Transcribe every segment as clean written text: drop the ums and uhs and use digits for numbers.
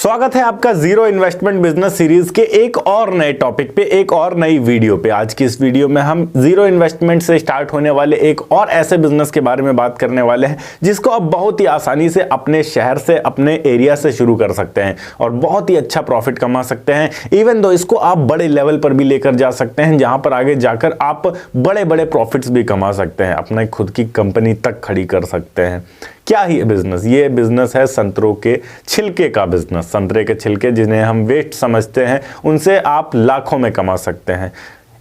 स्वागत है आपका जीरो इन्वेस्टमेंट बिजनेस सीरीज के एक और नए टॉपिक पे, एक और नई वीडियो पे। आज की इस वीडियो में हम जीरो इन्वेस्टमेंट से स्टार्ट होने वाले एक और ऐसे बिजनेस के बारे में बात करने वाले हैं जिसको आप बहुत ही आसानी से अपने शहर से, अपने एरिया से शुरू कर सकते हैं और बहुत ही अच्छा प्रॉफिट कमा सकते हैं। इवन दो इसको आप बड़े लेवल पर भी लेकर जा सकते हैं, जहां पर आगे जाकर आप बड़े बड़े प्रॉफिट्स भी कमा सकते हैं, अपने खुद की कंपनी तक खड़ी कर सकते हैं। क्या ही बिजनेस, ये बिजनेस है संतरों के छिलके का बिजनेस। संतरे के छिलके जिन्हें हम वेस्ट समझते हैं, उनसे आप लाखों में कमा सकते हैं।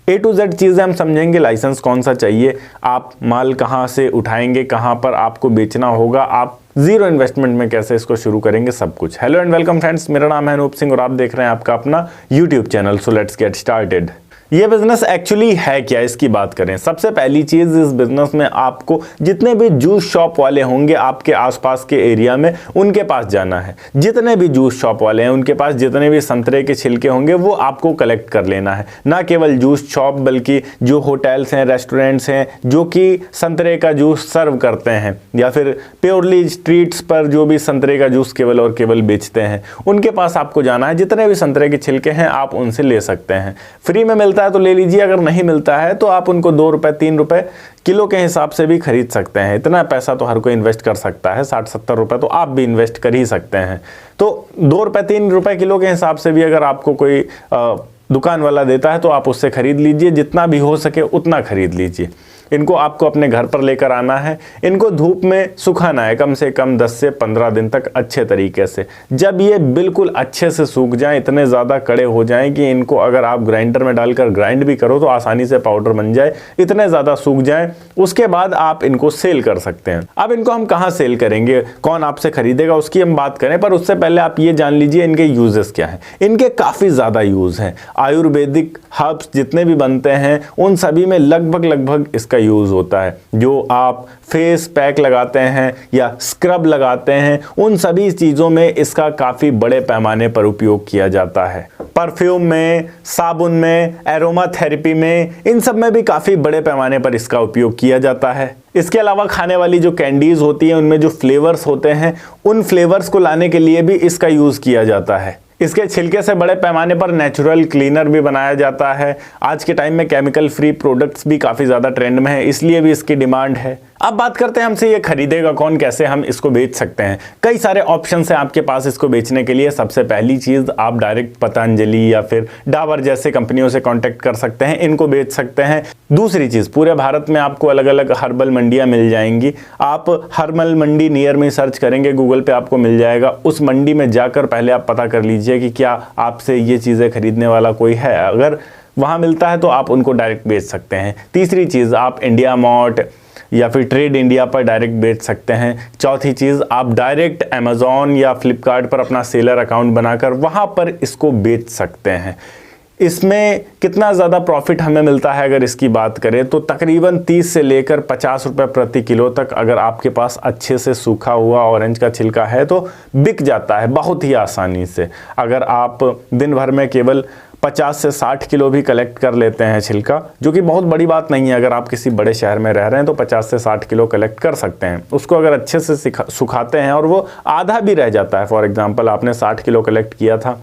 A to Z चीज़ें हम समझेंगे। लाइसेंस कौन सा चाहिए, आप माल कहाँ से उठाएंगे, कहाँ पर आपको बेचना होगा, आप जीरो इन्वेस्टमेंट में कैसे इसको शुरू करेंगे, सब कुछ। हेलो एंड वेलकम फ्रेंड्स, मेरा नाम है अनूप सिंह और आप देख रहे हैं आपका अपना YouTube channel. So let's get started. ये बिजनेस एक्चुअली है क्या, इसकी बात करें। सबसे पहली चीज, इस बिजनेस में आपको जितने भी जूस शॉप वाले होंगे आपके आसपास के एरिया में, उनके पास जाना है। जितने भी जूस शॉप वाले हैं उनके पास जितने भी संतरे के छिलके होंगे वो आपको कलेक्ट कर लेना है। ना केवल जूस शॉप बल्कि जो होटल्स हैं, रेस्टोरेंट्स हैं जो कि संतरे का जूस सर्व करते हैं, या फिर प्योरली स्ट्रीट्स पर जो भी संतरे का जूस केवल और केवल बेचते हैं, उनके पास आपको जाना है। जितने भी संतरे के छिलके हैं आप उनसे ले सकते हैं। फ्री में मिलता है तो ले लीजिए, अगर नहीं मिलता है तो आप उनको 2 रुपए 3 रुपए किलो के हिसाब से भी खरीद सकते हैं। इतना पैसा तो हर कोई इन्वेस्ट कर सकता है, 60-70 रुपए तो आप भी इन्वेस्ट कर ही सकते हैं। तो 2 रुपए 3 रुपए किलो के हिसाब से भी अगर आपको कोई दुकान वाला देता है तो आप उससे खरीद लीजिए, जितना भी हो सके उतना खरीद लीजिए। इनको आपको अपने घर पर लेकर आना है, इनको धूप में सुखाना है कम से कम 10 से 15 दिन तक अच्छे तरीके से। जब ये बिल्कुल अच्छे से सूख जाएं, इतने ज़्यादा कड़े हो जाएं कि इनको अगर आप ग्राइंडर में डालकर ग्राइंड भी करो तो आसानी से पाउडर बन जाए, इतने ज़्यादा सूख जाएं, उसके बाद आप इनको सेल कर सकते हैं। अब इनको हम कहाँ सेल करेंगे, कौन आपसे खरीदेगा, उसकी हम बात करें, पर उससे पहले आप ये जान लीजिए इनके यूजेस क्या हैं। इनके काफ़ी ज़्यादा यूज़ हैं। आयुर्वेदिक हर्ब्स जितने भी बनते हैं उन सभी में लगभग इसका यूज होता है। जो आप फेस पैक लगाते हैं या स्क्रब लगाते हैं, उन सभी चीजों में इसका काफी बड़े पैमाने पर उपयोग किया जाता है। परफ्यूम में, साबुन में, एरोमा थेरेपी में, इन सब में भी काफी बड़े पैमाने पर इसका उपयोग किया जाता है। इसके अलावा खाने वाली जो कैंडीज होती हैं उनमें जो फ्लेवर्स होते हैं, उन फ्लेवर्स को लाने के लिए भी इसका यूज किया जाता है। इसके छिलके से बड़े पैमाने पर नेचुरल क्लीनर भी बनाया जाता है। आज के टाइम में केमिकल फ्री प्रोडक्ट्स भी काफ़ी ज़्यादा ट्रेंड में है, इसलिए भी इसकी डिमांड है। अब बात करते हैं हमसे ये खरीदेगा कौन, कैसे हम इसको बेच सकते हैं। कई सारे ऑप्शन है आपके पास इसको बेचने के लिए। सबसे पहली चीज़, आप डायरेक्ट पतंजलि या फिर डाबर जैसे कंपनियों से कॉन्टेक्ट कर सकते हैं, इनको बेच सकते हैं। दूसरी चीज़, पूरे भारत में आपको अलग अलग हर्बल मंडियाँ मिल जाएंगी। आप हर्बल मंडी नियर में सर्च करेंगे, गूगल पे आपको मिल जाएगा। उस मंडी में जाकर पहले आप पता कर लीजिए कि क्या आपसे ये चीज़ें खरीदने वाला कोई है। अगर वहाँ मिलता है तो आप उनको डायरेक्ट बेच सकते हैं। तीसरी चीज़, आप इंडिया मार्ट या फिर ट्रेड इंडिया पर डायरेक्ट बेच सकते हैं। चौथी चीज़, आप डायरेक्ट अमेज़ॉन या फ्लिपकार्ट पर अपना सेलर अकाउंट बनाकर वहाँ पर इसको बेच सकते हैं। इसमें कितना ज़्यादा प्रॉफिट हमें मिलता है अगर इसकी बात करें तो तकरीबन 30 से लेकर 50 रुपये प्रति किलो तक, अगर आपके पास अच्छे से सूखा हुआ ऑरेंज का छिलका है तो बिक जाता है बहुत ही आसानी से। अगर आप दिन भर में केवल 50 से 60 किलो भी कलेक्ट कर लेते हैं छिलका, जो कि बहुत बड़ी बात नहीं है। अगर आप किसी बड़े शहर में रह रहे हैं तो 50 से 60 किलो कलेक्ट कर सकते हैं। उसको अगर अच्छे से सुखाते हैं और वो आधा भी रह जाता है, फॉर एग्जांपल आपने 60 किलो कलेक्ट किया था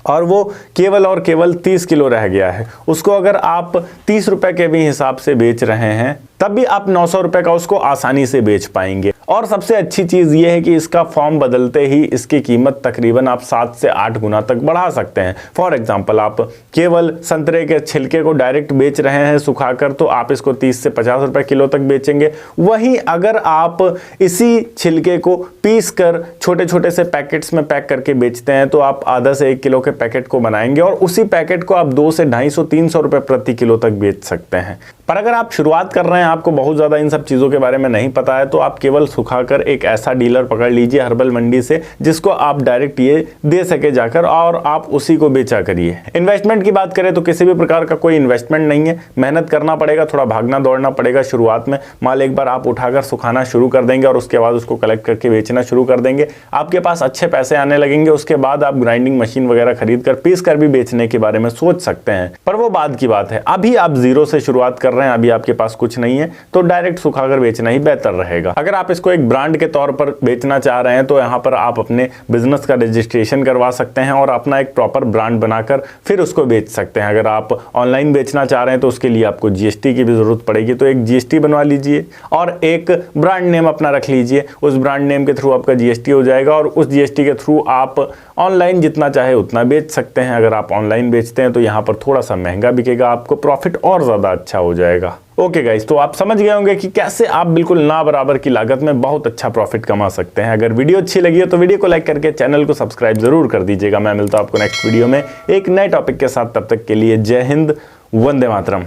और वो केवल और केवल 30 किलो रह गया है, उसको अगर आप 30 रुपए के भी हिसाब से बेच रहे हैं तब भी आप 900 रुपए का उसको आसानी से बेच पाएंगे। और सबसे अच्छी चीज़ ये है कि इसका फॉर्म बदलते ही इसकी कीमत तकरीबन आप 7 से 8 गुना तक बढ़ा सकते हैं। फॉर एग्जांपल, आप केवल संतरे के छिलके को डायरेक्ट बेच रहे हैं सुखाकर तो आप इसको 30 से 50 रुपए किलो तक बेचेंगे। वहीं अगर आप इसी छिलके को पीस कर छोटे छोटे से पैकेट्स में पैक करके बेचते हैं तो आप आधा से 1 किलो के पैकेट को बनाएंगे और उसी पैकेट को आप 2 से 250-300 रुपए प्रति किलो तक बेच सकते हैं। पर अगर आप शुरुआत कर रहे हैं, आपको बहुत ज़्यादा इन सब चीज़ों के बारे में नहीं पता है, तो आप केवल सुखाकर एक ऐसा डीलर पकड़ लीजिए हर्बल मंडी से जिसको आप डायरेक्ट ये दे सके जाकर और आप उसी को बेचा करिए। इन्वेस्टमेंट की बात करें तो किसी भी प्रकार का कोई इन्वेस्टमेंट नहीं है। मेहनत करना पड़ेगा, थोड़ा भागना दौड़ना पड़ेगा शुरुआत में। माल एक बार आप उठाकर सुखाना शुरू कर देंगे और उसके बाद उसको कलेक्ट करके बेचना शुरू कर देंगे, आपके पास अच्छे पैसे आने लगेंगे। उसके बाद आप ग्राइंडिंग मशीन वगैरह खरीद कर पीस कर भी बेचने के बारे में सोच सकते हैं, पर वो बाद की बात है। अभी आप जीरो से शुरुआत कर रहे हैं, अभी आपके पास कुछ नहीं है तो डायरेक्ट सुखाकर बेचना ही बेहतर रहेगा। अगर आप इसको को एक ब्रांड के तौर पर बेचना चाह रहे हैं तो यहाँ पर आप अपने बिजनेस का रजिस्ट्रेशन करवा सकते हैं और अपना एक प्रॉपर ब्रांड बनाकर फिर उसको बेच सकते हैं। अगर आप ऑनलाइन बेचना चाह रहे हैं तो उसके लिए आपको जीएसटी की भी जरूरत पड़ेगी, तो एक जीएसटी बनवा लीजिए और एक ब्रांड नेम अपना रख लीजिए। उस ब्रांड नेम के थ्रू आपका जीएसटी हो जाएगा और उस जीएसटी के थ्रू आप ऑनलाइन जितना चाहे उतना बेच सकते हैं। अगर आप ऑनलाइन बेचते हैं तो यहाँ पर थोड़ा सा महंगा बिकेगा, आपको प्रॉफिट और ज़्यादा अच्छा हो जाएगा। ओके गाइस, तो आप समझ गए होंगे कि कैसे आप बिल्कुल ना बराबर की लागत में बहुत अच्छा प्रॉफिट कमा सकते हैं। अगर वीडियो अच्छी लगी हो तो वीडियो को लाइक करके चैनल को सब्सक्राइब जरूर कर दीजिएगा। मैं मिलता हूं आपको नेक्स्ट वीडियो में एक नए टॉपिक के साथ। तब तक के लिए जय हिंद, वंदे मातरम।